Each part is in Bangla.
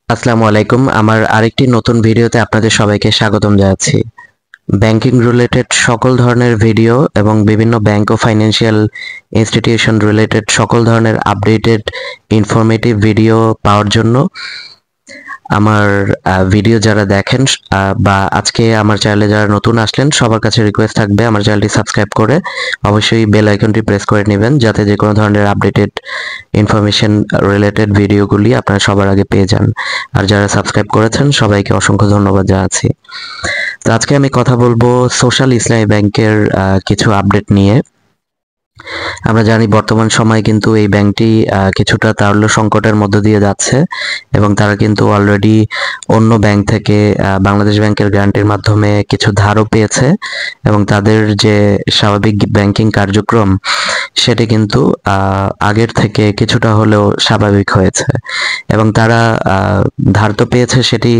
আসসালামু আলাইকুম। আমার আরেকটি নতুন ভিডিওতে আপনাদের সবাইকে স্বাগতম জানাচ্ছি। ব্যাংকিং রিলেটেড সকল ধরনের ভিডিও এবং বিভিন্ন ব্যাংক ও ফাইন্যান্সিয়াল ইনস্টিটিউশন রিলেটেড সকল ধরনের আপডেটেড ইনফরমেটিভ ভিডিও পাওয়ার জন্য আমার ভিডিও যারা দেখেন বা আজকে আমার চ্যানেলে যারা নতুন আসলেন, সবার কাছে রিকোয়েস্ট থাকবে আমার চ্যানেলটি সাবস্ক্রাইব করে অবশ্যই বেল আইকনটি প্রেস করে নেবেন, যাতে যে কোনো ধরনের আপডেটেড ইনফরমেশন রিলেটেড ভিডিওগুলি আপনারা সবার আগে পেয়ে যান। আর যারা সাবস্ক্রাইব করেছেন সবাইকে অসংখ্য ধন্যবাদ জানাচ্ছি। তো আজকে আমি কথা বলবো সোশ্যাল ইসলামী ব্যাংকের কিছু আপডেট নিয়ে। আমরা জানি বর্তমান সময়ে কিন্তু এই ব্যাংকটি কিছুটা তারল্য সংকটের মধ্য দিয়ে যাচ্ছে এবং তারা কিন্তু অলরেডি অন্য ব্যাংক থেকে বাংলাদেশ ব্যাংকের গ্যারান্টির মাধ্যমে কিছু ধারও পেয়েছে এবং তাদের যে স্বাভাবিক ব্যাংকিং কার্যক্রম সেটি কিন্তু আগের থেকে কিছুটা হলেও স্বাভাবিক হয়েছে এবং তারা ধার তো পেয়েছে, সেটি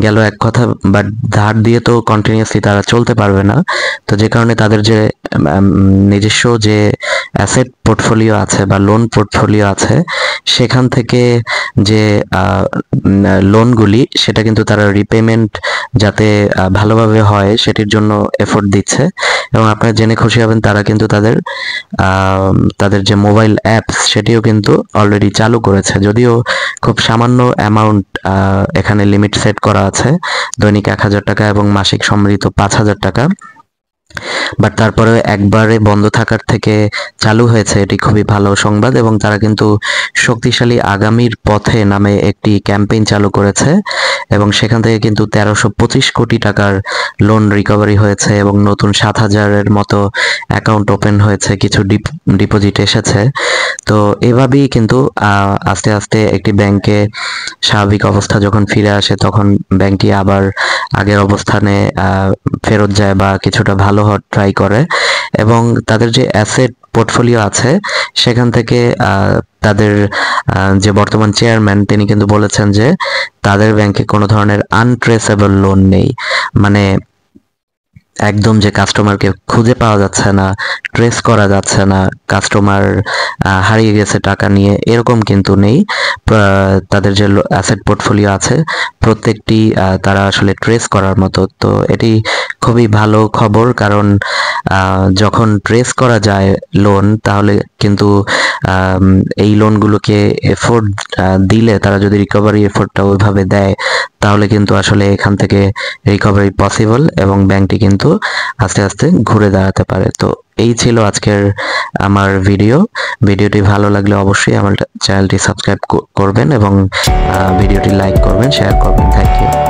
গেল এক কথা, বাট ধার দিয়ে তো কন্টিনিউয়াসলি তারা চলতে পারবে না। তো যে কারণে তাদের যে নিজস্ব যে অ্যাসেট পোর্টফোলিও আছে বা লোন পোর্টফোলিও আছে, সেখান থেকে যে লোনগুলি সেটা কিন্তু তারা রিপেমেন্ট যাতে ভালোভাবে হয় সেটির জন্য এফোর্ট দিচ্ছে। এবং আপনারা জেনে খুশি হবেন তারা কিন্তু তাদের যে মোবাইল অ্যাপস সেটিও কিন্তু অলরেডি চালু করেছে, যদিও খুব সামান্য অ্যামাউন্ট এখানে লিমিট সেট করা আছে, দৈনিক 1000 টাকা এবং মাসিক সম্মিলিত 5000 টাকা। বাট তারপরে একবারে বন্ধ থাকার থেকে চালু হয়েছে, এটি খুবই ভালো সংবাদ। এবং তারা কিন্তু শক্তিশালী আগামীর পথে নামে একটি ক্যাম্পেইন চালু করেছে এবং সেখান থেকে কিন্তু 1325 কোটি টাকার লোন রিকভারি হয়েছে এবং নতুন 7000-এর মতো অ্যাকাউন্ট ওপেন হয়েছে, কিছু ডিপোজিট এসেছে। তো এভাবেই কিন্তু আস্তে আস্তে একটি ব্যাংকে স্বাভাবিক অবস্থা যখন ফিরে আসে তখন ব্যাংকটি আবার আগের অবস্থানে ফেরত যায় বা কিছুটা ভালো হওয়ার ট্রাই করে। এবং তাদের যে অ্যাসেট পোর্টফোলিও আছে সেখান থেকে তাদের যে বর্তমান চেয়ারম্যান তিনি কিন্তু বলেছেন যে তাদের ব্যাংকে কোনো ধরনের আনট্রেসেবল লোন নেই, মানে একদম যে কাস্টমারকে খুঁজে পাওয়া যাচ্ছে না, ট্রেস করা যাচ্ছে না, কাস্টমার হারিয়ে গেছে টাকা নিয়ে, এরকম কিন্তু নেই। তাদের যে অ্যাসেট পোর্টফোলিও আছে প্রত্যেকটি তারা আসলে ট্রেস করার মতো। তো এটি খুবই ভালো খবর, কারণ যখন ট্রেস করা যায় লোন, তাহলে কিন্তু এই লোনগুলোকে এফোর্ট দিলে, তারা যদি রিকভারি এফোর্টটা ওইভাবে দেয় তাহলে কিন্তু আসলে এখান থেকে রিকভারি পসিবল এবং ব্যাংকটি কিন্তু আস্তে আস্তে ঘুরে দাঁড়াতে পারে। তো এই ছিল আজকের আমার ভিডিওটি ভালো লাগলে অবশ্যই আমার চ্যানেলটি সাবস্ক্রাইব করবেন এবং ভিডিওটি লাইক করবেন, শেয়ার করবেন। Thank you.